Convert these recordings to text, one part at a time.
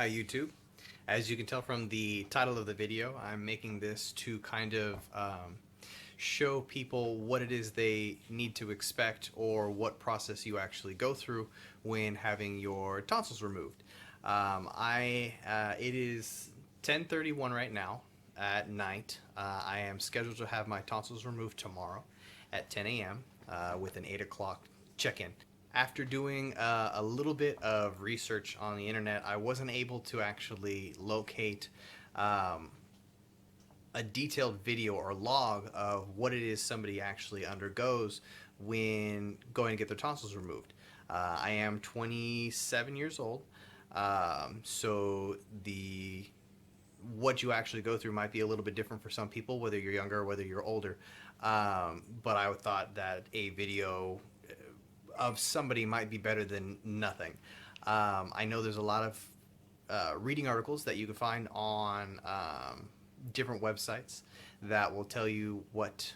Hi YouTube. As you can tell from the title of the video, I'm making this to kind of show people what it is they need to expect or what process you actually go through when having your tonsils removed. It is 10:31 right now at night. I am scheduled to have my tonsils removed tomorrow at 10 a.m. With an 8 o'clock check-in. After doing a little bit of research on the internet, I wasn't able to actually locate a detailed video or log of what it is somebody actually undergoes when going to get their tonsils removed. I am 27 years old, so what you actually go through might be a little bit different for some people, whether you're younger or whether you're older. But I thought that a video of somebody might be better than nothing. I know there's a lot of reading articles that you can find on different websites that will tell you what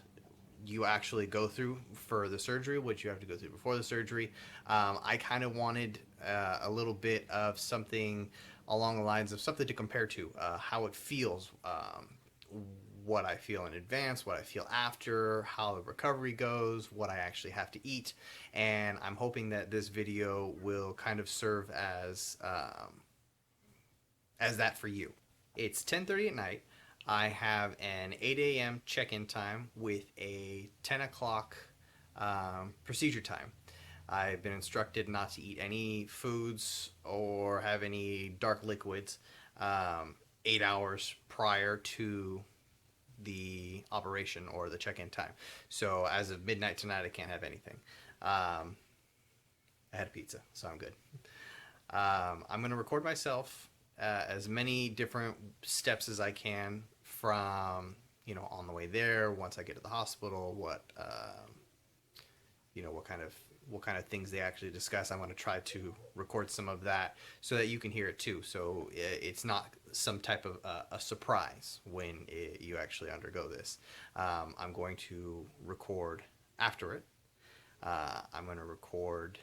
you actually go through for the surgery, what you have to go through before the surgery. I kind of wanted a little bit of something along the lines of something to compare to, how it feels, what I feel in advance, what I feel after, how the recovery goes, what I actually have to eat. And I'm hoping that this video will kind of serve as that for you. It's 10:30 at night. I have an 8 a.m. check-in time with a 10 o'clock procedure time. I've been instructed not to eat any foods or have any dark liquids 8 hours prior to the operation or the check-in time. So as of midnight tonight, I can't have anything. I had a pizza, so I'm good. I'm going to record myself as many different steps as I can from, on the way there, once I get to the hospital, what kind of things they actually discuss. I'm going to try to record some of that so that you can hear it too. So it's not some type of a surprise when you actually undergo this. I'm going to record after it. I'm going to record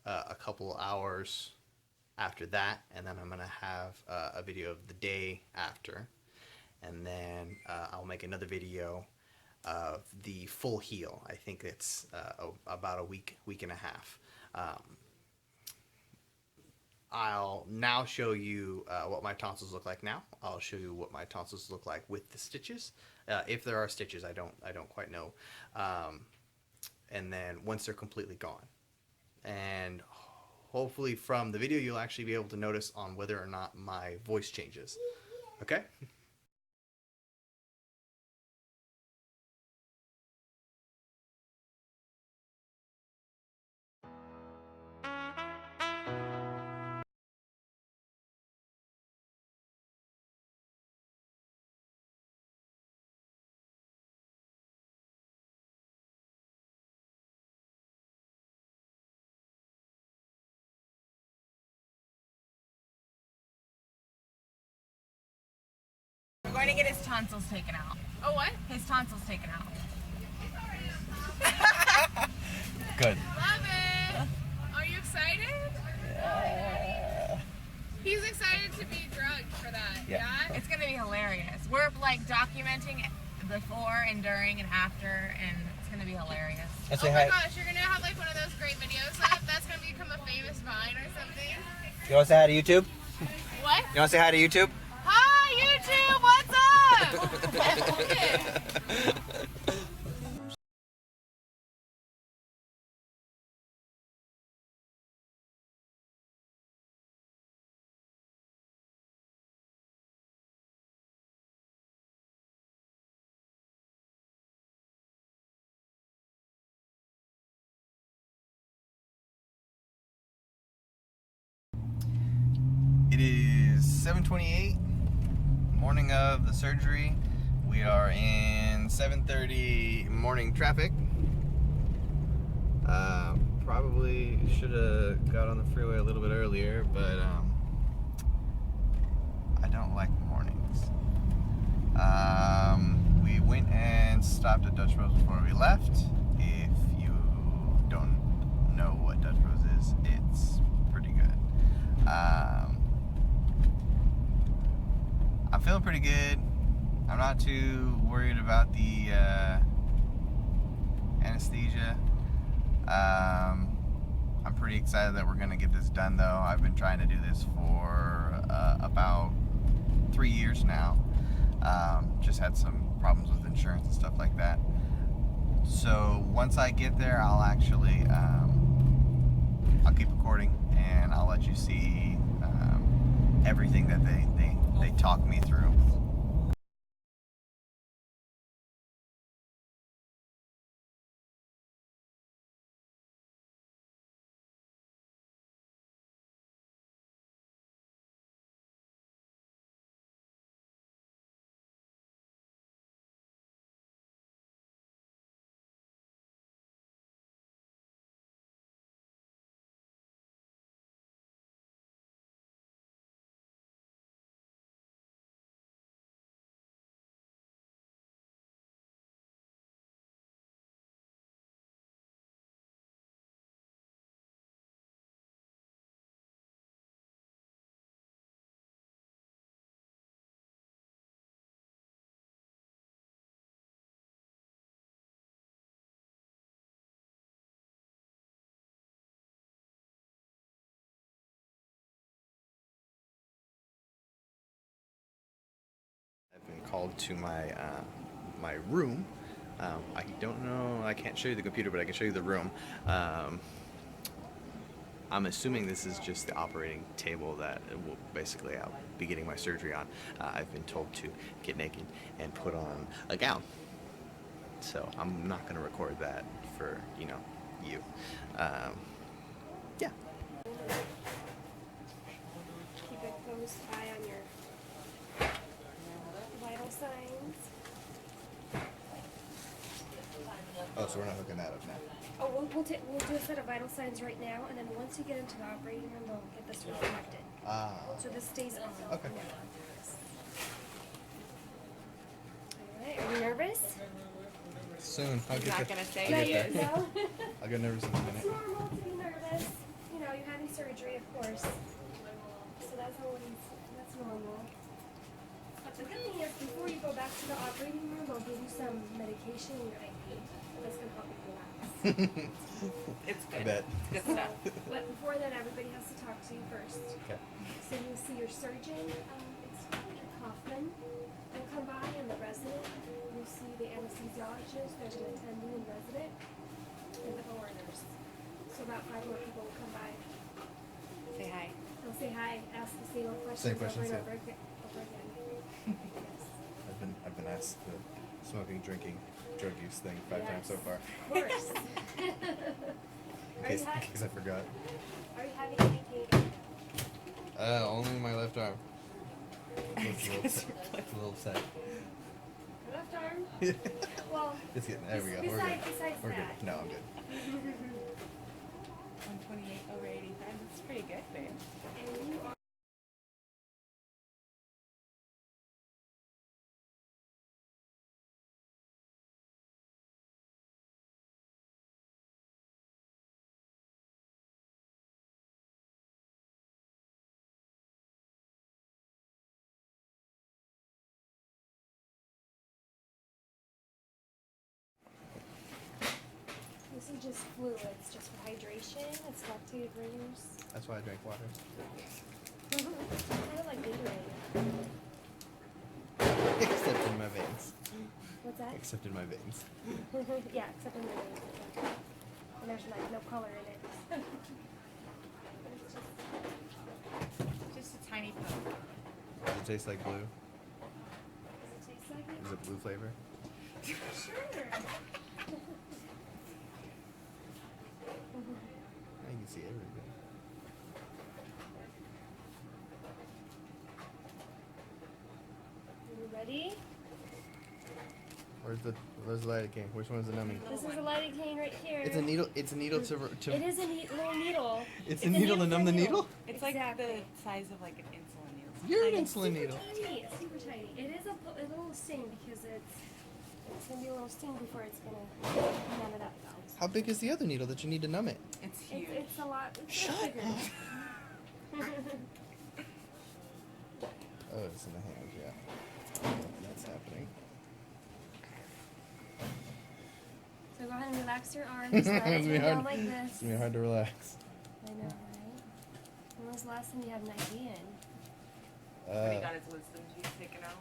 a couple hours after that, and then I'm going to have a video of the day after. And then I'll make another video of the full heal. I think it's about a week and a half. I'll now show you what my tonsils look like now. I'll show you what my tonsils look like with the stitches, if there are stitches. I don't quite know. And then once they're completely gone, and hopefully from the video you'll actually be able to notice on whether or not my voice changes. Okay? We're going to get his tonsils taken out. Oh, what? His tonsils taken out. Good. Love it. Are you excited? Yeah. He's excited to be drugged for that. Yeah. It's going to be hilarious. We're like documenting before and during and after, and it's going to be hilarious. Oh my gosh, you're going to have like one of those great videos. That's going to become a famous Vine or something. You want to say hi to YouTube? What? You want to say hi to YouTube? Hi, YouTube. What's up? It is 7:28, morning of the surgery. We are in 7:30 morning traffic. Probably should have got on the freeway a little bit earlier, but I don't like mornings. We went and stopped at Dutch Bros before we left. If you don't know what Dutch Bros is, it's pretty good. I'm feeling pretty good. I'm not too worried about the anesthesia. I'm pretty excited that we're gonna get this done though. I've been trying to do this for about 3 years now. Just had some problems with insurance and stuff like that. So once I get there, I'll actually I'll keep recording and I'll let you see everything that they talk me through. I've been called to my my room. I don't know. I can't show you the computer, but I can show you the room. I'm assuming this is just the operating table that will basically I'll be getting my surgery on. I've been told to get naked and put on a gown. So I'm not going to record that for you. Yeah. Keep a close eye on your vital signs. Oh, so we're not hooking that up now. Oh, we'll do a set of vital signs right now, and then once you get into the operating room, we'll get this reconnected. Ah. So this stays on. Okay. Alright, are you nervous? Soon. I'll He's get not there. gonna say I'll it. get there. No? I'll get nervous in a It's minute. normal to be nervous. You know, you're having surgery, of course. So that's normal. But the good thing is, before you go back to the operating room, they'll give you some medication in your IV. That's gonna help you relax. It's I good. bet. It's good stuff. But before that, everybody has to talk to you first. Okay. So you'll see your surgeon, it's Dr. Kaufman. They'll come by, and the resident. You'll see the anesthesiologist, there's an attending and resident, and the OR nurse. So about 5 more people will come by. Say hi. They'll say hi, ask the same old questions, Same questions, over and yeah. over again. Yes. I've been asked the smoking, drinking, drug use thing 5 times so far. Of course. In case I forgot. Are you having any pain? Only my left arm. It's a little upset. Your left arm? Well, It's getting there. We go. We're besides, good. besides We're that. good. No, I'm good. 128 over 85. That's pretty good, babe. And you are. This is just fluids, just for hydration. It's lactated rings. That's why I drank water. Kind of like Gatorade. Except in my veins. What's that? Except in my veins. Yeah, except in the rings. And there's like no color in it. But it's just, Just a tiny poke. Does it taste like blue? does it taste like it? Is it blue flavor? Sure. Now you can see everything. You ready? Where's the lidocaine? Which one's the numbing? This is a lidocaine right here. It's a needle. It's a needle to. It is a little needle. It's a needle to numb the needle. It's like Exactly. the size of like an insulin needle. You're an Like, insulin needle. Tiny, it's super tiny. It is a little sting because it's gonna be a little sting before it's gonna numb it up. How big is the other needle that you need to numb it? It's huge. It's a lot. It's Shut bigger. Oh us in the hands, yeah. That's happening. So go ahead and relax your arms. It's Let gonna it be hang hard. down like It's this. gonna be hard to relax. I know, right? When was the last time you had an IV in? When he got his wisdom teeth taken out.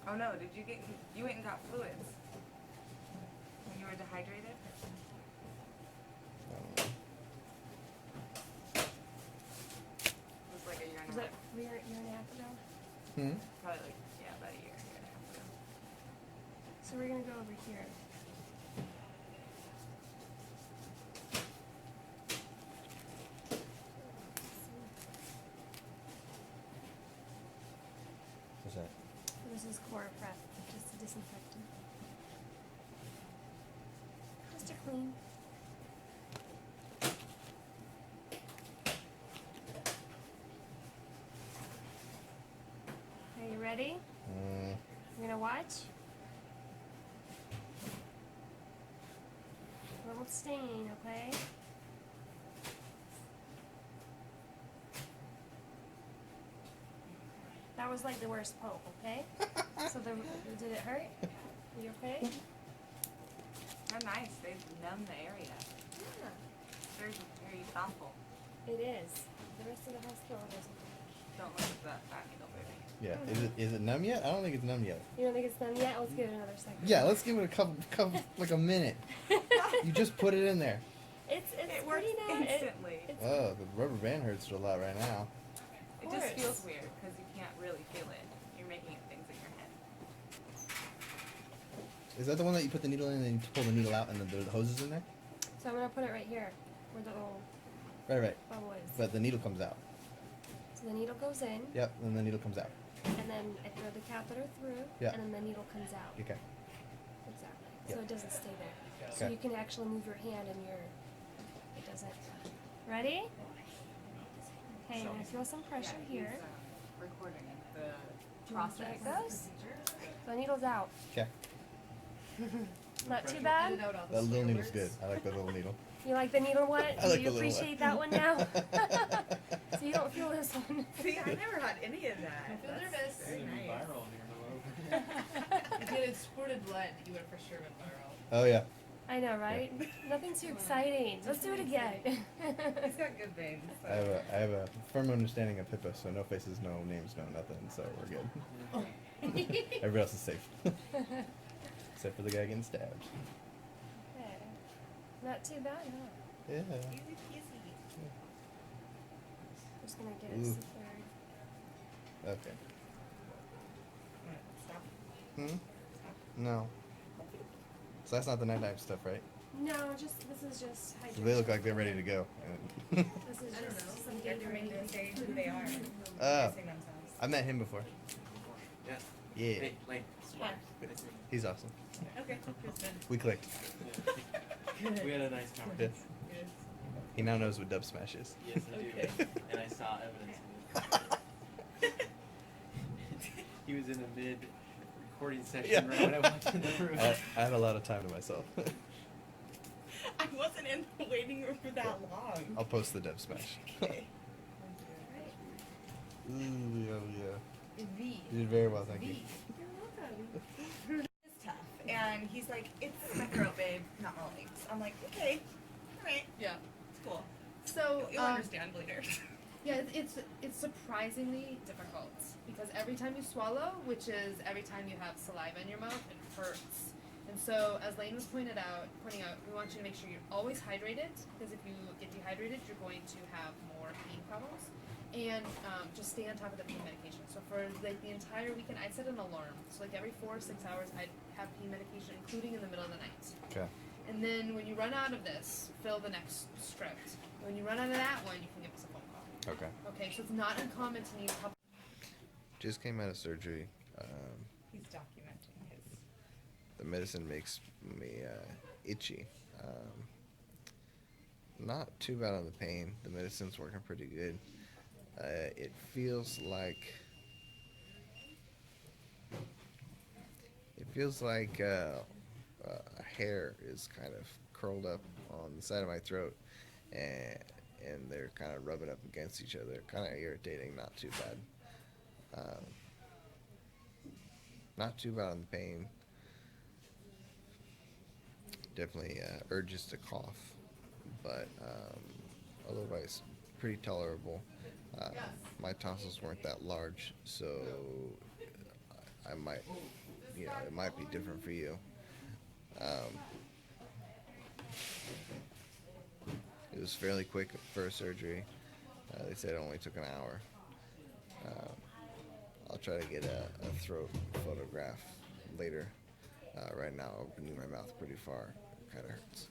Oh no, did you get, you went and got fluids when you were dehydrated? It was like a year and Was a that half. a year and a half ago? Probably like, yeah, about a year and a half ago. So we're gonna go over here. What's that? This is chloroprep, just a disinfectant. Just to clean. Are you ready? You're gonna watch? A little stain, okay? That was like the worst poke, okay? So did it hurt? Are you okay? They're nice, they numb the area. Yeah, Very, very thoughtful. it is. The rest of the hospital doesn't. Don't look at that needle, baby. Yeah. Is it numb yet? I don't think it's numb yet. You don't think it's done yet? Let's give it another second. Yeah, let's give it a couple like a minute. You just put it in there. It's It works pretty now. instantly. It's Oh, the rubber band hurts a lot right now. It just feels weird because you can't really feel it. You're making it things in your head. Is that the one that you put the needle in and then you pull the needle out and the hose is in there? So I'm gonna put it right here, where the little Right. bubble is. But the needle comes out. So the needle goes in, Yep, and the needle comes out. and then I throw the catheter through, Yeah. and then the needle comes out. Okay. Exactly. Yeah. So it doesn't stay there. So Okay. you can actually move your hand and it doesn't. Ready? Okay, I'm gonna feel some pressure here. He's, recording the There process. it goes. The needle's out. Okay. Not too bad. That little needle's good. I like that little needle. You like the needle one? I like Do the you little appreciate one. that one now? So you don't feel this one. See, I never had any of that. Don't feel That's nervous. very nice. If you had exported blood, you would have for sure been viral. Oh yeah. I know, right? Nothing's too exciting. Let's do it again. It's got good veins. I have a firm understanding of HIPAA, so no faces, no names, no nothing, so we're good. Everybody else is safe. Except for the guy getting stabbed. Okay. Not too bad, huh? Yeah. Easy peasy. Just gonna get Ooh. us the third. Okay. Stop. No. So that's not the nighttime stuff, right? No, this is just hydration. So they look like they're ready to go. This is just some They're doing Gatorade. to say who they are. Oh. Expressing themselves. I met him before. Yeah. Yeah. Hey, Lane. Yeah. He's awesome. Okay. We clicked. We had a nice Yeah. conversation. He now knows what dub smash is. Yes, I do. And I saw evidence of it. He was in a mid-recording session Yeah. right when I walked in the room. I had a lot of time to myself. I wasn't in the waiting room for that long. I'll post the dub smash. Okay. Ooh, yeah. V. You did very well, thank you. It's tough. And he's like, it's my throat, babe, not my legs. I'm like, okay, alright, Yeah. it's cool. So You'll understand later. yeah, it's surprisingly difficult because every time you swallow, which is every time you have saliva in your mouth, it hurts. And so, as Lane was pointing out, we want you to make sure you're always hydrated because if you get dehydrated, you're going to have more pain problems. And just stay on top of the pain medication. So for like the entire weekend, I'd set an alarm. So like every 4 or 6 hours, I'd have pain medication, including in the middle of the night. Okay. And then when you run out of this, fill the next script. When you run out of that one, you can give us a phone call. Okay. Okay, so it's not uncommon to need help. Just came out of surgery. He's documenting his. The medicine makes me itchy. Not too bad on the pain. The medicine's working pretty good. It feels like a hair is kind of curled up on the side of my throat, and and they're kind of rubbing up against each other. Kind of irritating, not too bad. Not too bad on the pain. Definitely urges to cough, but otherwise pretty tolerable. My tonsils weren't that large, so I might, it might be different for you. It was fairly quick for surgery. They said it only took an hour. I'll try to get a throat photograph later. Right now, opening my mouth pretty far kind of hurts.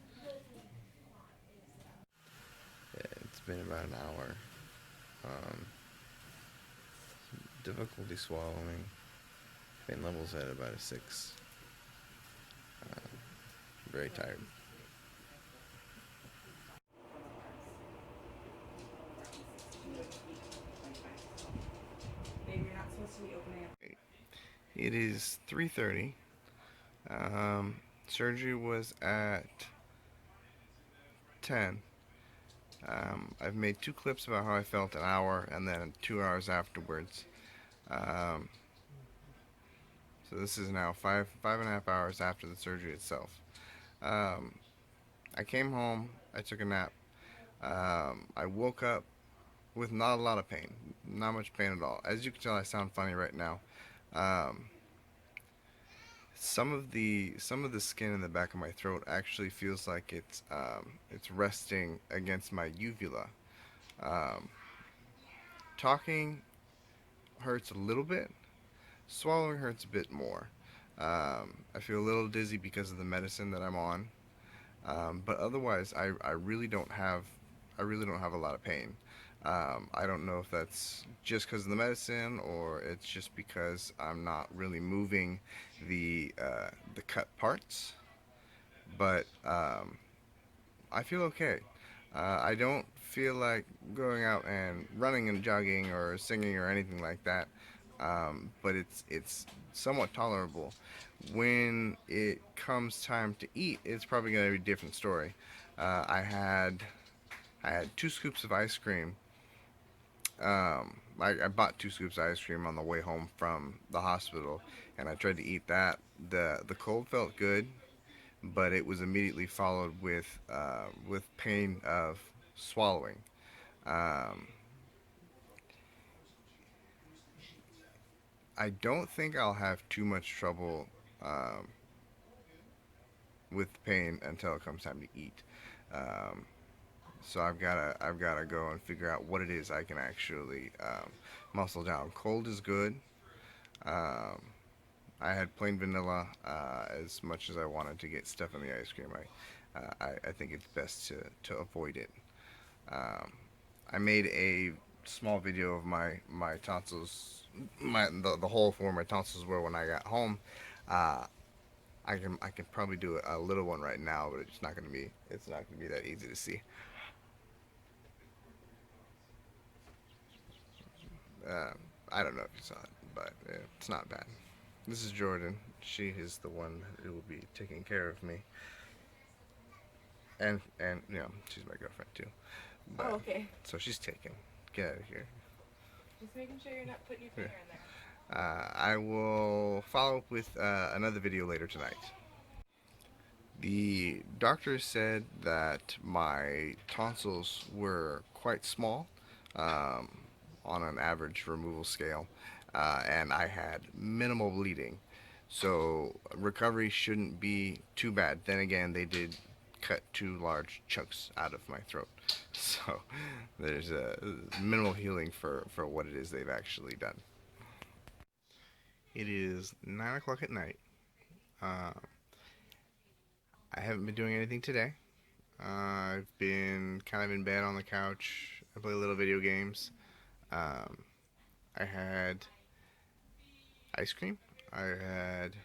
Yeah, it's been about an hour. Difficulty swallowing. Pain levels at about a 6. Very tired. Baby, you're not supposed to be opening up. It is 3:30. Surgery was at 10. I've made 2 clips about how I felt an hour and then 2 hours afterwards. So this is now five and a half hours after the surgery itself. I came home, I took a nap. I woke up with not a lot of pain, not much pain at all. As you can tell, I sound funny right now. Some of the skin in the back of my throat actually feels like it's resting against my uvula. Talking hurts a little bit. Swallowing hurts a bit more. I feel a little dizzy because of the medicine that I'm on. But otherwise, I really don't have a lot of pain. I don't know if that's just because of the medicine or it's just because I'm not really moving the cut parts. But I feel okay. I don't feel like going out and running and jogging or singing or anything like that. But it's somewhat tolerable. When it comes time to eat, it's probably going to be a different story. I had 2 scoops of ice cream. I bought 2 scoops of ice cream on the way home from the hospital, and I tried to eat that. The cold felt good, but it was immediately followed with pain of swallowing. I don't think I'll have too much trouble with pain until it comes time to eat. So I've gotta go and figure out what it is I can actually muscle down. Cold is good. I had plain vanilla as much as I wanted to get stuff in the ice cream. I think it's best to avoid it. I made a small video of my tonsils, the hole for where my tonsils were when I got home. I can probably do a little one right now, but it's not gonna be that easy to see. I don't know if you saw it, but it's not bad. This is Jordan. She is the one who will be taking care of me. And she's my girlfriend too. But, Oh, okay. So she's taken. Get out of here. Just making sure you're not putting your finger in there. I will follow up with another video later tonight. The doctor said that my tonsils were quite small on an average removal scale, and I had minimal bleeding. So recovery shouldn't be too bad. Then again, they did cut 2 large chunks out of my throat. So there's a minimal healing for what it is they've actually done. It is 9 o'clock at night. I haven't been doing anything today. I've been kind of in bed on the couch. I play little video games. I had ice cream. I had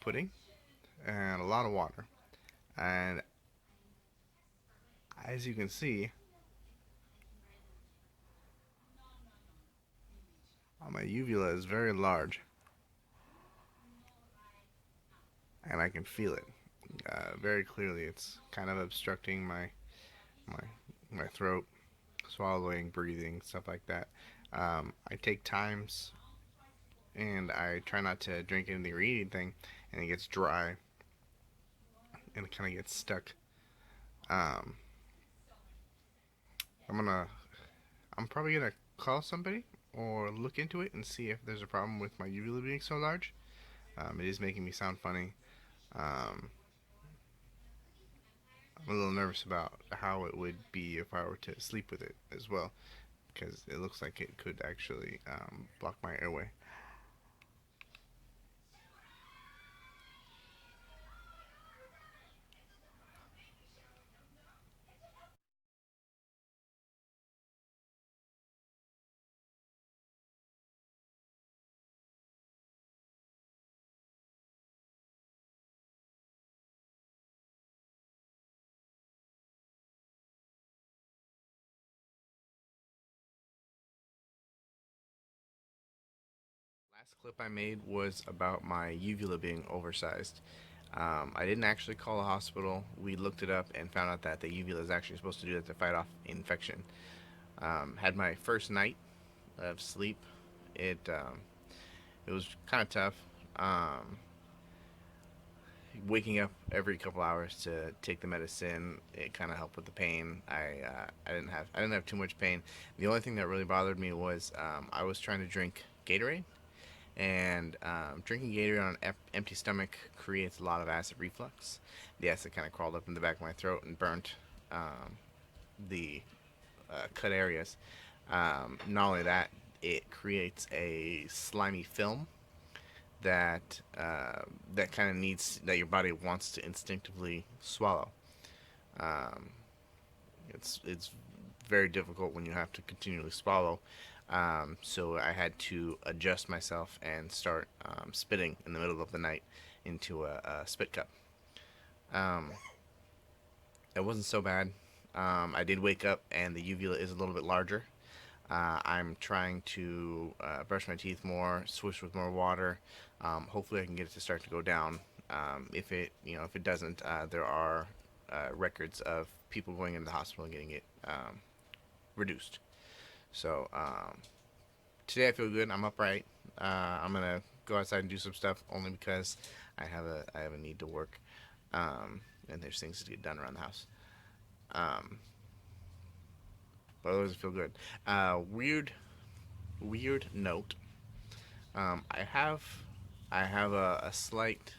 pudding and a lot of water. And as you can see, my uvula is very large. And I can feel it. very clearly. It's kind of obstructing my my throat, swallowing, breathing, stuff like that. I take times and I try not to drink anything or eat anything, and it gets dry and it kind of gets stuck. Um, I'm gonna, I'm probably gonna call somebody or look into it and see if there's a problem with my uvula being so large. It is making me sound funny. Um, I'm a little nervous about how it would be if I were to sleep with it as well, because it looks like it could actually block my airway. Last clip I made was about my uvula being oversized. I didn't actually call a hospital. We looked it up and found out that the uvula is actually supposed to do that to fight off infection. Had my first night of sleep. It was kind of tough. Waking up every couple hours to take the medicine, it kind of helped with the pain. I didn't have too much pain. The only thing that really bothered me was I was trying to drink Gatorade, and drinking Gatorade on an empty stomach creates a lot of acid reflux. The acid kind of crawled up in the back of my throat and burnt the cut areas. Not only that, it creates a slimy film that kind of needs that your body wants to instinctively swallow. Um, it's very difficult when you have to continually swallow. So I had to adjust myself and start spitting in the middle of the night into a spit cup. Um, it wasn't so bad. I did wake up and the uvula is a little bit larger. I'm trying to brush my teeth more, swish with more water. Hopefully, I can get it to start to go down. If it doesn't, there are records of people going into the hospital and getting it reduced. So today I feel good. I'm upright. I'm gonna go outside and do some stuff only because I have a need to work, and there's things to get done around the house. Um, but otherwise, I feel good. Weird note. I have a slight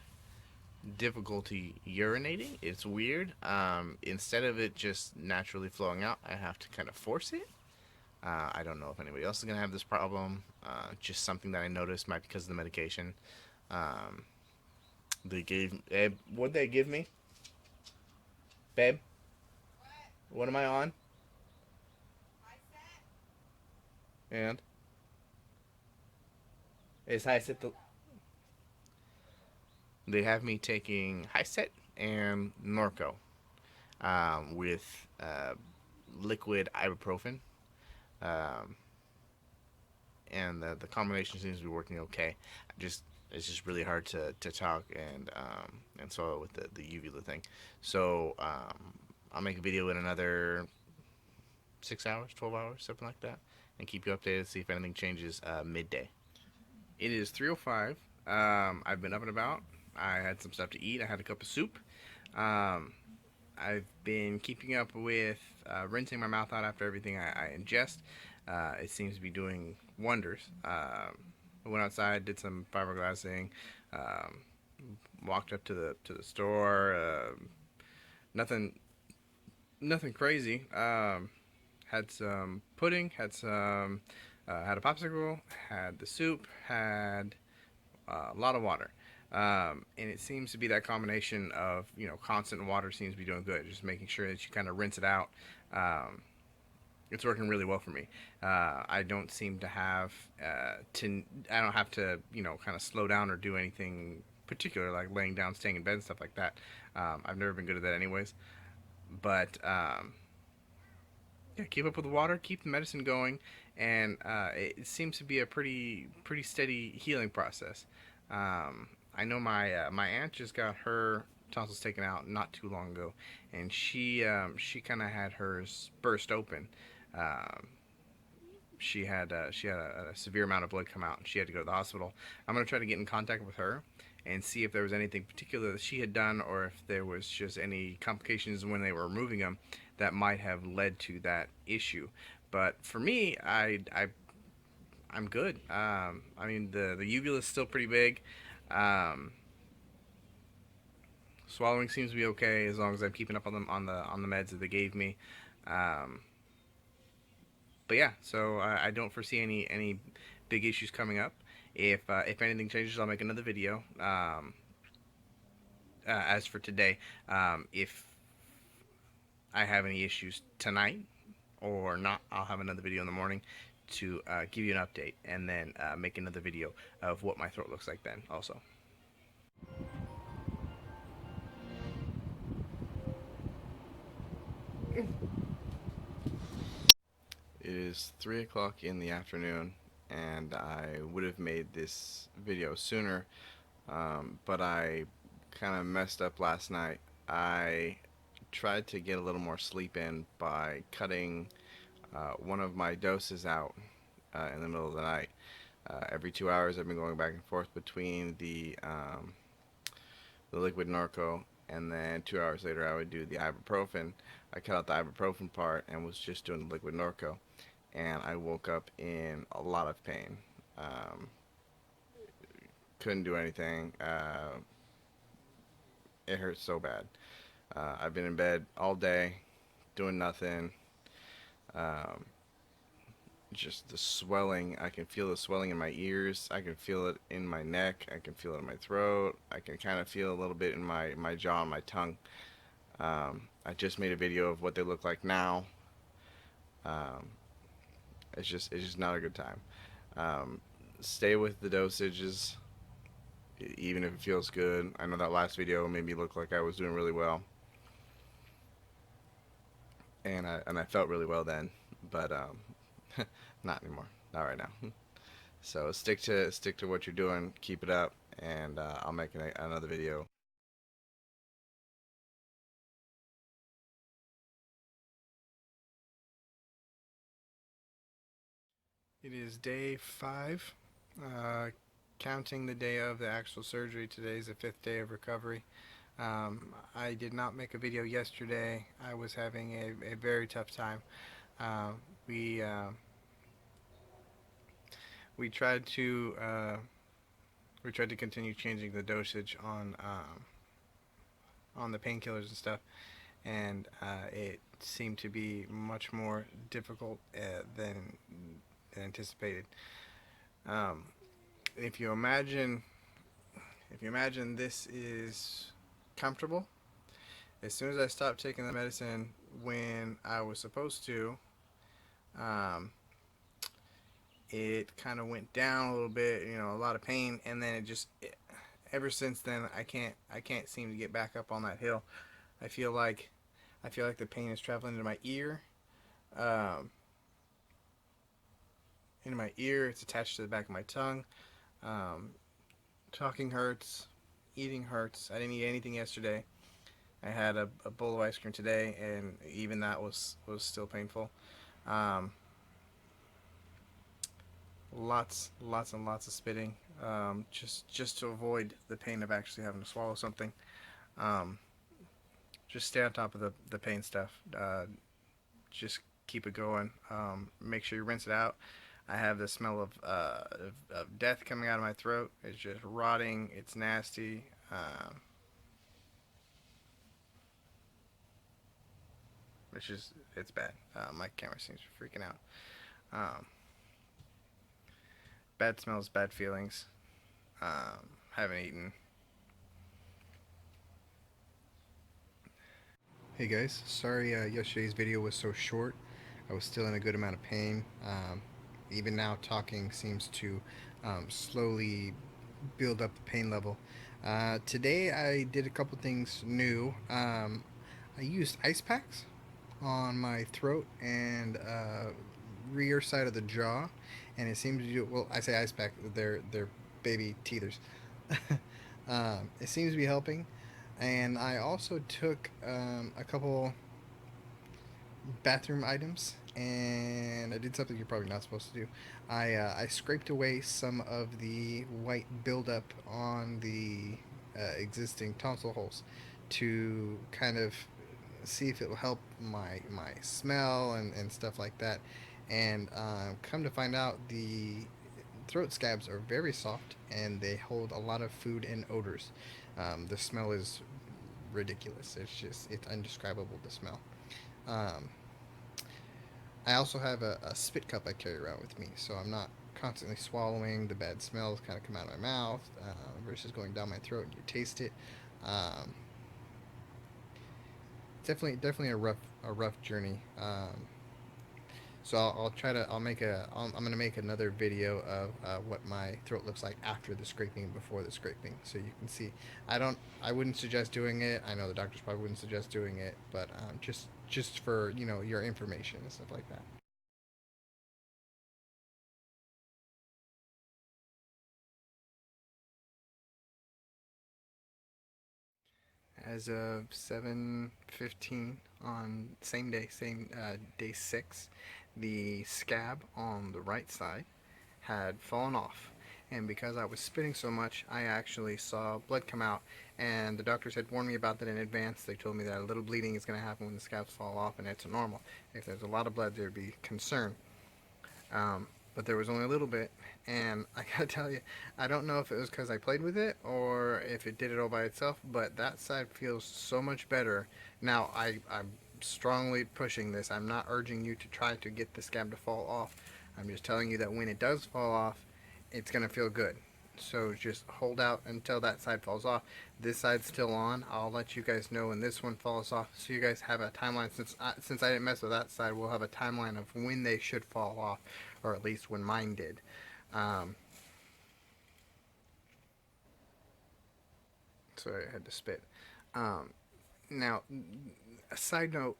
difficulty urinating. It's weird. Instead of it just naturally flowing out, I have to kind of force it. I don't know if anybody else is gonna have this problem. Just something that I noticed might be because of the medication. Um, they gave what'd they give me, babe? What am I on? And is high set the they have me taking high set and Norco with liquid ibuprofen, um, and the combination seems to be working okay. Just it's just really hard to talk and swallow with the uvula thing. So I'll make a video in another 6 hours, 12 hours, something like that, and keep you updated. See if anything changes midday. It is 3:05. I've been up and about. I had some stuff to eat. I had a cup of soup. Um, I've been keeping up with rinsing my mouth out after everything I ingest. It seems to be doing wonders. I went outside, did some fiberglassing, um, walked up to the store. Nothing nothing crazy. Had some pudding, had a popsicle, had the soup, had a lot of water. And it seems to be that combination of, constant water seems to be doing good. Just making sure that you kind of rinse it out. It's working really well for me. I don't seem to have I don't have to, kind of slow down or do anything particular like laying down, staying in bed and stuff like that. I've never been good at that anyways. But yeah, keep up with the water, keep the medicine going, and it seems to be a pretty steady healing process. I know my aunt just got her tonsils taken out not too long ago, and she kind of had hers burst open. Um, she had a severe amount of blood come out, and she had to go to the hospital. I'm gonna try to get in contact with her and see if there was anything particular that she had done, or if there was just any complications when they were removing them that might have led to that issue. But for me, I'm good. I mean, the uvula is still pretty big. Um, Swallowing seems to be okay as long as I'm keeping up on the meds that they gave me. Um, but yeah, so I don't foresee any big issues coming up. If anything changes, I'll make another video. As for today, if I have any issues tonight or not, I'll have another video in the morning to give you an update, and then make another video of what my throat looks like then also. It is 3 o'clock in the afternoon, and I would have made this video sooner, but I kind of messed up last night. I tried to get a little more sleep in by cutting one of my doses out in the middle of the night. Every 2 hours I've been going back and forth between the liquid Norco, and then 2 hours later I would do the ibuprofen. I cut out the ibuprofen part and was just doing the liquid Norco, and I woke up in a lot of pain. Couldn't do anything. It hurt so bad. I've been in bed all day doing nothing. Just the swelling, I can feel the swelling in my ears, I can feel it in my neck, I can feel it in my throat, I can kind of feel a little bit in my jaw and my tongue. I just made a video of what they look like now. It's just not a good time. Stay with the dosages, even if it feels good. I know that last video made me look like I was doing really well, and I felt really well then, but not anymore, not right now. So stick to what you're doing, keep it up, and I'll make another video. It is day 5, counting the day of the actual surgery. Today is the 5th day of recovery. I did not make a video yesterday. I was having a very tough time. We tried to continue changing the dosage on the painkillers and stuff, and it seemed to be much more difficult than anticipated. If you imagine this is comfortable, as soon as I stopped taking the medicine when I was supposed to, it kind of went down a little bit, a lot of pain, and then ever since then I can't seem to get back up on that hill. I feel like the pain is traveling into my ear. It's attached to the back of my tongue. Talking hurts, eating hurts. I didn't eat anything yesterday. I had a bowl of ice cream today, and even that was still painful. Lots and lots of spitting, just to avoid the pain of actually having to swallow something. Just stay on top of the pain stuff. Just keep it going. Make sure you rinse it out. I have the smell of death coming out of my throat. It's just rotting. It's nasty. It's bad. My camera seems to be freaking out. Bad smells, bad feelings. Haven't eaten. Hey guys, sorry yesterday's video was so short. I was still in a good amount of pain. Even now, talking seems to slowly build up the pain level. Today I did a couple things new. I used ice packs on my throat and rear side of the jaw, and it seemed to do, well, I say ice pack, they're baby teethers. It seems to be helping. And I also took a couple bathroom items, and I did something you're probably not supposed to do. I scraped away some of the white buildup on the existing tonsil holes to kind of see if it will help my smell and stuff like that. And come to find out, the throat scabs are very soft and they hold a lot of food and odors. The smell is ridiculous. It's indescribable, the smell. Um, I also have a spit cup I carry around with me, so I'm not constantly swallowing. The bad smells kind of come out of my mouth versus going down my throat and you taste it. Um, definitely a rough journey. So I'll try to I'm gonna make another video of what my throat looks like after the scraping and before the scraping, so you can see. I wouldn't suggest doing it. I know the doctors probably wouldn't suggest doing it, but just for your information and stuff like that. As of 7:15 on same day 6, the scab on the right side had fallen off, and because I was spitting so much, I actually saw blood come out, and the doctors had warned me about that in advance. They told me that a little bleeding is going to happen when the scabs fall off, and it's normal. If there's a lot of blood, there'd be concern. But there was only a little bit, and I gotta tell you, I don't know if it was because I played with it or if it did it all by itself, but that side feels so much better. Now, I'm strongly pushing this. I'm not urging you to try to get the scab to fall off. I'm just telling you that when it does fall off, it's gonna feel good. So just hold out until that side falls off. This side's still on. I'll let you guys know when this one falls off, so you guys have a timeline. Since I didn't mess with that side, we'll have a timeline of when they should fall off, or at least when mine did. Um, Sorry, I had to spit. Now, a side note,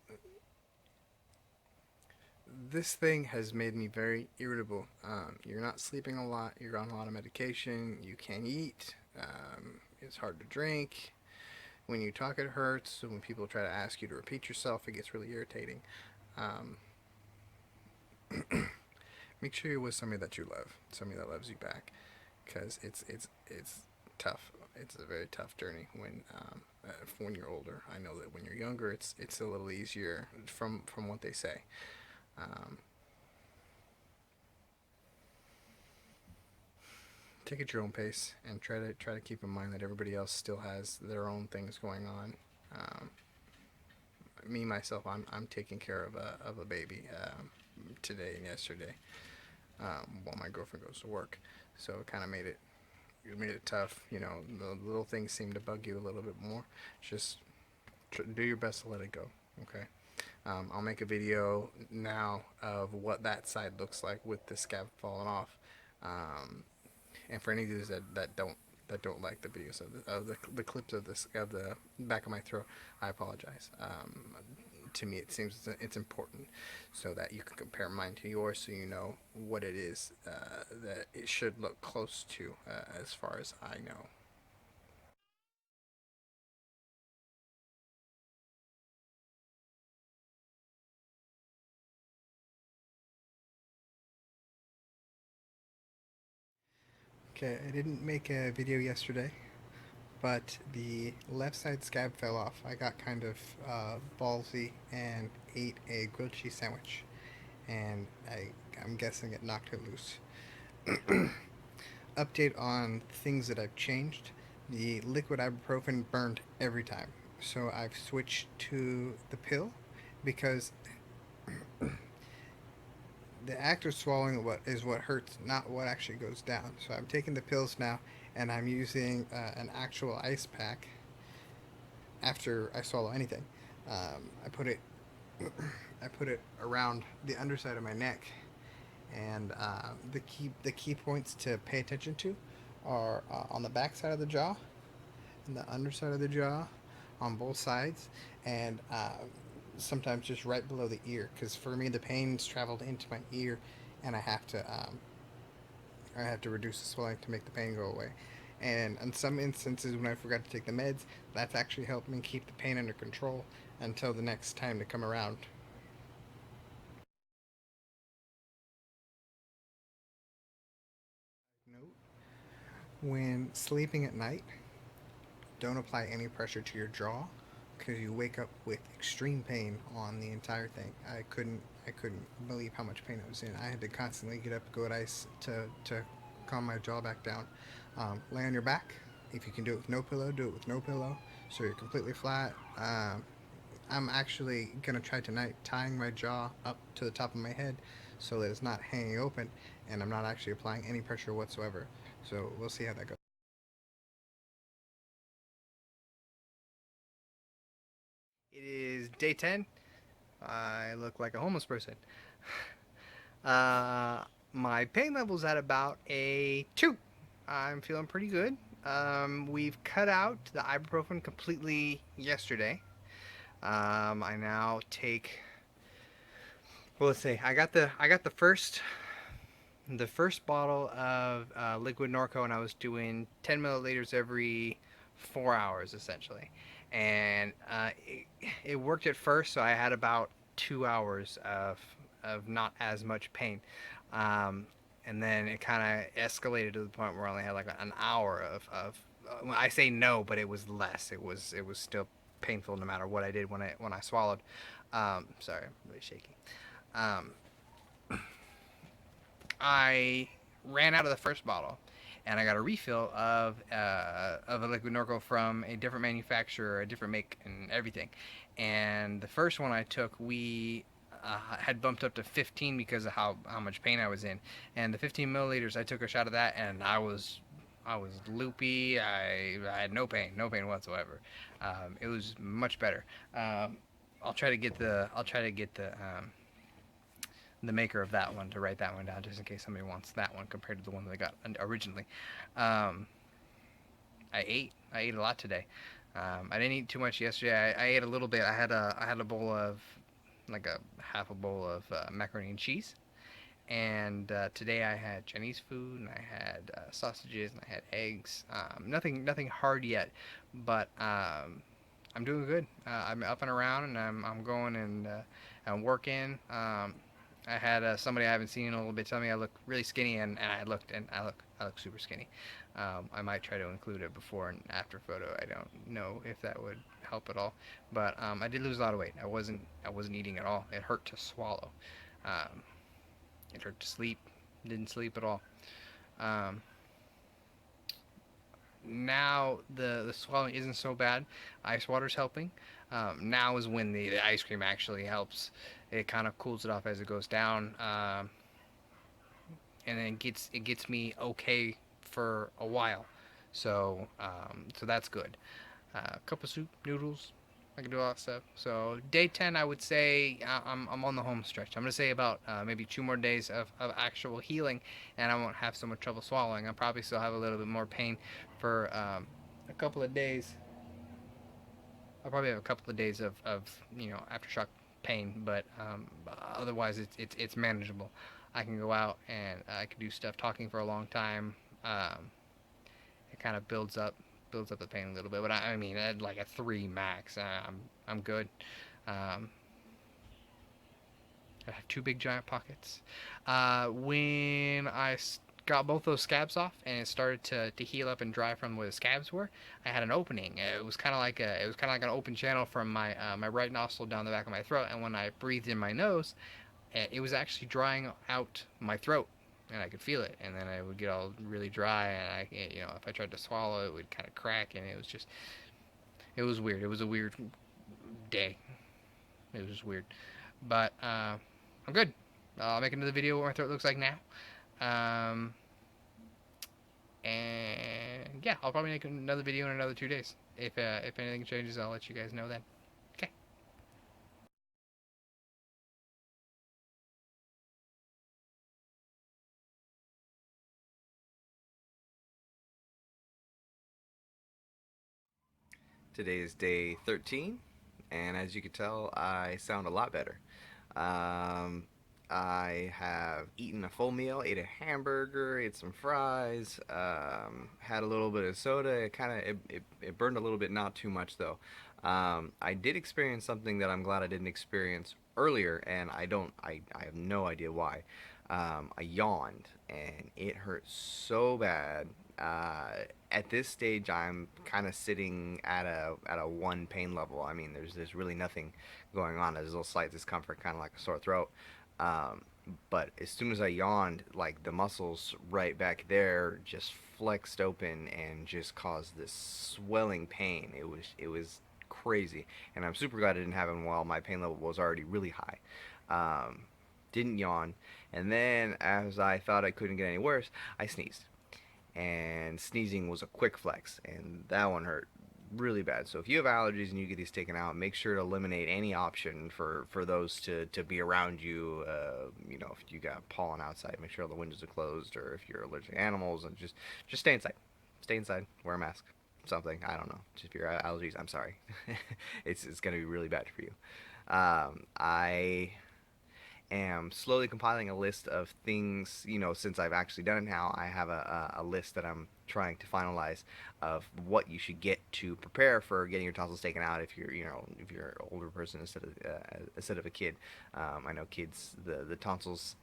this thing has made me very irritable. You're not sleeping a lot, you're on a lot of medication, you can't eat, it's hard to drink. When you talk, it hurts. So when people try to ask you to repeat yourself, it gets really irritating. Um, Make sure you're with somebody that you love, somebody that loves you back, because it's tough. It's a very tough journey when you're older. I know that when you're younger, it's a little easier from what they say. Um, Take it at your own pace and try to keep in mind that everybody else still has their own things going on. Um, Me myself, I'm taking care of a baby today and yesterday while my girlfriend goes to work. So it made it tough. The little things seem to bug you a little bit more. Just do your best to let it go. Okay. I'll make a video now of what that side looks like with the scab falling off. And for any of you that don't like the videos of the clips of the back of my throat, I apologize. To me, it seems it's important so that you can compare mine to yours, so you know what it is that it should look close to, as far as I know. Okay, I didn't make a video yesterday, but the left side scab fell off. I got kind of ballsy and ate a grilled cheese sandwich, and I'm guessing it knocked it loose. Update on things that I've changed. The liquid ibuprofen burned every time, so I've switched to the pill because the act of swallowing what hurts, not what actually goes down. So I'm taking the pills now, and I'm using an actual ice pack after I swallow anything. I put it I put it around the underside of my neck, and the key points to pay attention to are on the back side of the jaw and the underside of the jaw, on both sides, and sometimes just right below the ear. Because for me, the pain's traveled into my ear, and I have to reduce the swelling to make the pain go away. And in some instances, when I forgot to take the meds, that's actually helped me keep the pain under control until the next time to come around. Note, when sleeping at night, don't apply any pressure to your jaw because you wake up with extreme pain on the entire thing. I couldn't believe how much pain I was in. I had to constantly get up, go at ice to calm my jaw back down. Lay on your back. If you can do it with no pillow, do it with no pillow, so you're completely flat. I'm actually gonna try tonight tying my jaw up to the top of my head so that it's not hanging open, and I'm not actually applying any pressure whatsoever. So we'll see how that goes. It is day 10. I look like a homeless person. My pain level's at about a 2. I'm feeling pretty good. We've cut out the ibuprofen completely yesterday. I now take. Well, let's see. I got the first bottle of liquid Norco, and I was doing 10 milliliters every 4 hours essentially, and it worked at first, so I had about 2 hours of not as much pain, and then it kind of escalated to the point where I only had like an hour of I say no, but it was less. It was still painful no matter what I did when I swallowed. Sorry, I'm really shaky. Um, I ran out of the first bottle, and I got a refill of a liquid Norco from a different manufacturer, a different make, and everything. And the first one I took, we had bumped up to 15 because of how much pain I was in. And the 15 milliliters, I took a shot of that, and I was loopy. I had no pain whatsoever. It was much better. I'll try to get the maker of that one to write that one down just in case somebody wants that one compared to the one that I got originally. Um, I ate a lot today. I didn't eat too much yesterday. I ate a little bit. I had a bowl of like a half a bowl of macaroni and cheese. And today I had Chinese food, and I had sausages, and I had eggs. Nothing hard yet, but I'm doing good. I'm up and around, and I'm going and I'm working. I had somebody I haven't seen in a little bit tell me I look really skinny, and I look super skinny. I might try to include a before and after photo. I don't know if that would help at all, but I did lose a lot of weight. I wasn't eating at all. It hurt to swallow. Um, it hurt to sleep. Didn't sleep at all. Um, Now the swelling isn't so bad. Ice water's helping. Now is when the ice cream actually helps. It kind of cools it off as it goes down, and then it gets me okay for a while. So that's good. Cup of soup, noodles. I can do all that stuff. So day 10, I would say I'm on the home stretch. I'm gonna say about maybe 2 more days of actual healing, and I won't have so much trouble swallowing. I'll probably still have a little bit more pain for a couple of days. I'll probably have a couple of days of aftershock pain, but otherwise it's manageable. I can go out and I can do stuff talking for a long time. It kind of builds up the pain a little bit, but I mean at like a 3 max, I'm good. Um, I have two big giant pockets. When I got both those scabs off and it started to heal up and dry from where the scabs were, I had an opening. It was kind of like an open channel from my right nostril down the back of my throat, and when I breathed in my nose, it was actually drying out my throat, and I could feel it. And then I would get all really dry, and if I tried to swallow, it would kind of crack, and it was weird. It was a weird day. It was just weird, but I'm good. I'll make another video what my throat looks like now. Um, and yeah, I'll probably make another video in another 2 days. If anything changes, I'll let you guys know then. Okay. Today is day 13, and as you can tell, I sound a lot better. Um, I have eaten a full meal, ate a hamburger, ate some fries, had a little bit of soda. It burned a little bit, not too much though. I did experience something that I'm glad I didn't experience earlier, and I have no idea why. I yawned, and it hurt so bad. At this stage, I'm kind of sitting at a 1 pain level. I mean, there's really nothing going on. There's a little slight discomfort, kind of like a sore throat. Um, but as soon as I yawned, like the muscles right back there just flexed open and just caused this swelling pain. It was crazy, and I'm super glad I didn't have it while my pain level was already really high. Didn't yawn, and then as I thought I couldn't get any worse, I sneezed, and sneezing was a quick flex, and that one hurt really bad. So if you have allergies and you get these taken out, make sure to eliminate any option for those to be around you. You know, if you got pollen outside, make sure all the windows are closed, or if you're allergic to animals, and just stay inside. Stay inside, wear a mask, something, I don't know. Just if you're allergies, I'm sorry. It's gonna be really bad for you. I am slowly compiling a list of things, you know, since I've actually done it now. I have a list that I'm trying to finalize of what you should get to prepare for getting your tonsils taken out if you're, you know, if you're an older person instead of a kid. I know kids, the tonsils,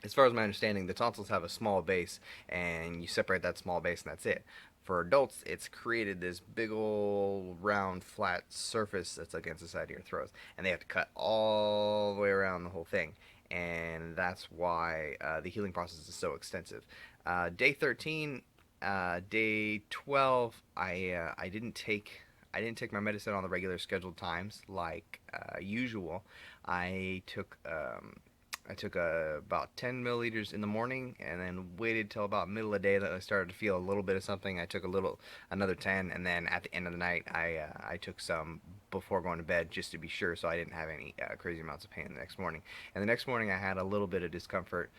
as far as my understanding, the tonsils have a small base, and you separate that small base and that's it. For adults, it's created this big old round flat surface that's against the side of your throat, and they have to cut all the way around the whole thing, and that's why the healing process is so extensive. Day 13, day 12, I didn't take my medicine on the regular scheduled times like usual. I took about 10 milliliters in the morning, and then waited till about middle of the day that I started to feel a little bit of something. I took another 10, and then at the end of the night, I took some before going to bed just to be sure, so I didn't have any crazy amounts of pain the next morning. And the next morning, I had a little bit of discomfort.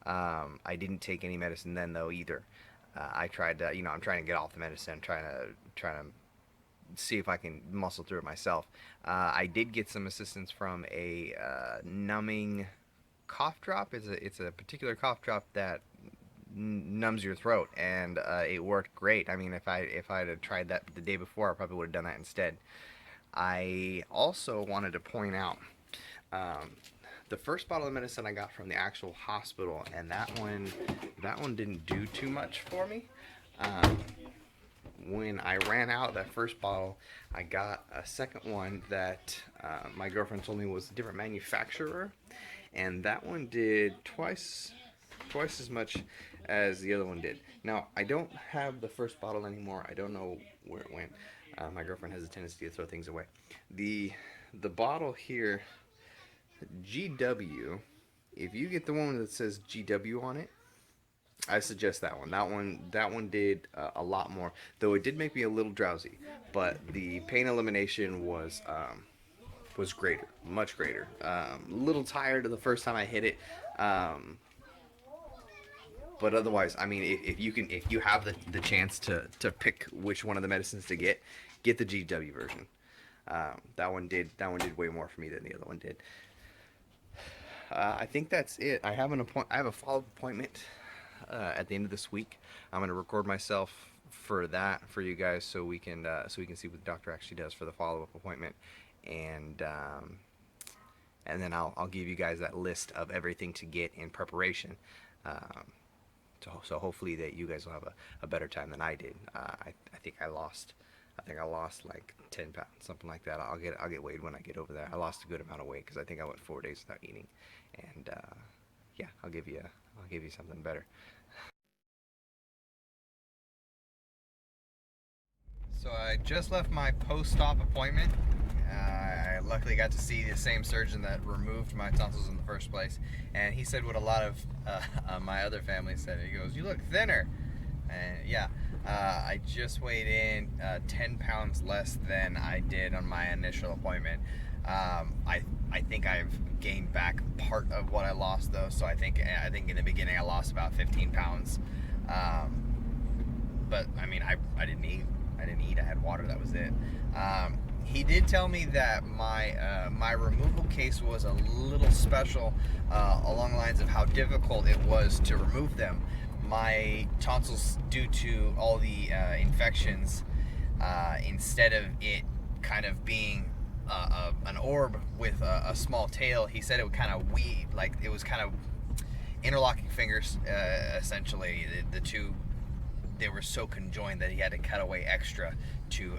I didn't take any medicine then though either. I tried to, you know, I'm trying to get off the medicine, trying to see if I can muscle through it myself. I did get some assistance from a numbing cough drop. It's a particular cough drop that numbs your throat, and it worked great. I mean, if I had tried that the day before, I probably would have done that instead. I also wanted to point out the first bottle of medicine I got from the actual hospital, and that one didn't do too much for me. When I ran out of that first bottle, I got a second one that my girlfriend told me was a different manufacturer, and that one did twice as much as the other one did. Now, I don't have the first bottle anymore. I don't know where it went. My girlfriend has a tendency to throw things away. The bottle here, GW, if you get the one that says GW on it, I suggest that one. That one did a lot more, though it did make me a little drowsy. But the pain elimination was greater, much greater. A little tired the first time I hit it, but otherwise, I mean, if you have the chance to pick which one of the medicines to get the GW version. That one did way more for me than the other one did. I think that's it. I have a follow-up appointment at the end of this week. I'm going to record myself for that for you guys, so we can see what the doctor actually does for the follow-up appointment, and then I'll give you guys that list of everything to get in preparation. So hopefully that you guys will have a better time than I did. I think I lost like 10 pounds, something like that. I'll get weighed when I get over there. I lost a good amount of weight because I think I went 4 days without eating, and yeah, I'll give you something better. So I just left my post-op appointment. I luckily got to see the same surgeon that removed my tonsils in the first place, and he said what a lot of my other family said. He goes, "You look thinner." And yeah, I just weighed in 10 pounds less than I did on my initial appointment. I think I've gained back part of what I lost though, so I think in the beginning I lost about 15 pounds. But I mean, I didn't eat. I had water, that was it. he did tell me that my removal case was a little special along the lines of how difficult it was to remove them. My tonsils, due to all the infections, instead of it kind of being an orb with a small tail, he said it would kind of weave, like it was kind of interlocking fingers, essentially. The two, they were so conjoined that he had to cut away extra to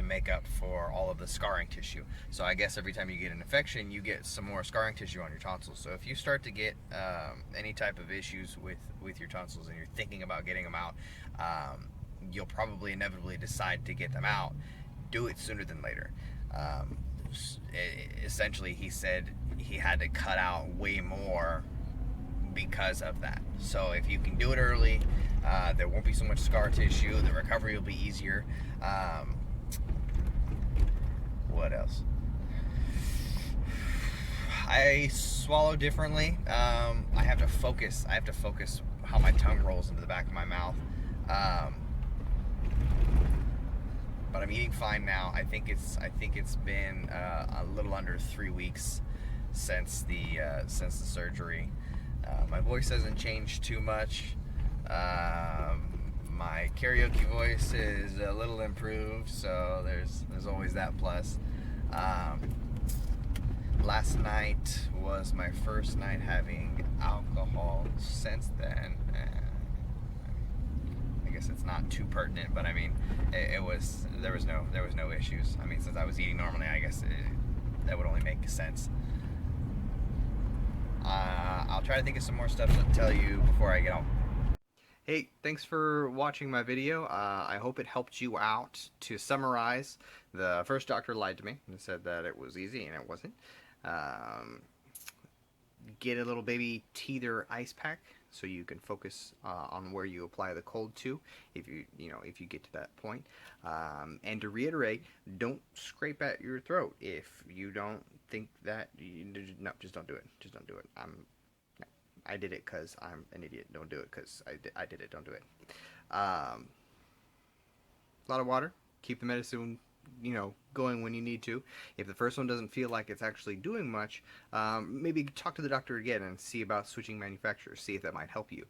make up for all of the scarring tissue. So I guess every time you get an infection, you get some more scarring tissue on your tonsils. So if you start to get any type of issues with your tonsils and you're thinking about getting them out, you'll probably inevitably decide to get them out. Do it sooner than later. Essentially, he said he had to cut out way more because of that. So if you can do it early, there won't be so much scar tissue, the recovery will be easier. What else? I swallow differently. I have to focus how my tongue rolls into the back of my mouth. But I'm eating fine now. I think it's been a little under 3 weeks since the surgery. My voice hasn't changed too much. My karaoke voice is a little improved, so there's always that plus. Last night was my first night having alcohol since then. I guess it's not too pertinent, but I mean, there was no issues. I mean, since I was eating normally, I guess that would only make sense. I'll try to think of some more stuff to tell you before I get home. Hey, thanks for watching my video. I hope it helped you out. To summarize, the first doctor lied to me and said that it was easy, and it wasn't. Get a little baby teether ice pack so you can focus on where you apply the cold to, if you get to that point. And to reiterate, don't scrape at your throat if you don't think that. No, just don't do it. Just don't do it. I did it because I'm an idiot. Don't do it because I did it. Don't do it. A lot of water. Keep the medicine, going when you need to. If the first one doesn't feel like it's actually doing much, maybe talk to the doctor again and see about switching manufacturers. See if that might help you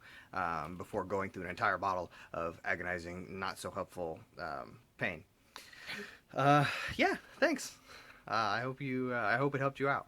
before going through an entire bottle of agonizing, not so helpful pain. Yeah, thanks. I hope it helped you out.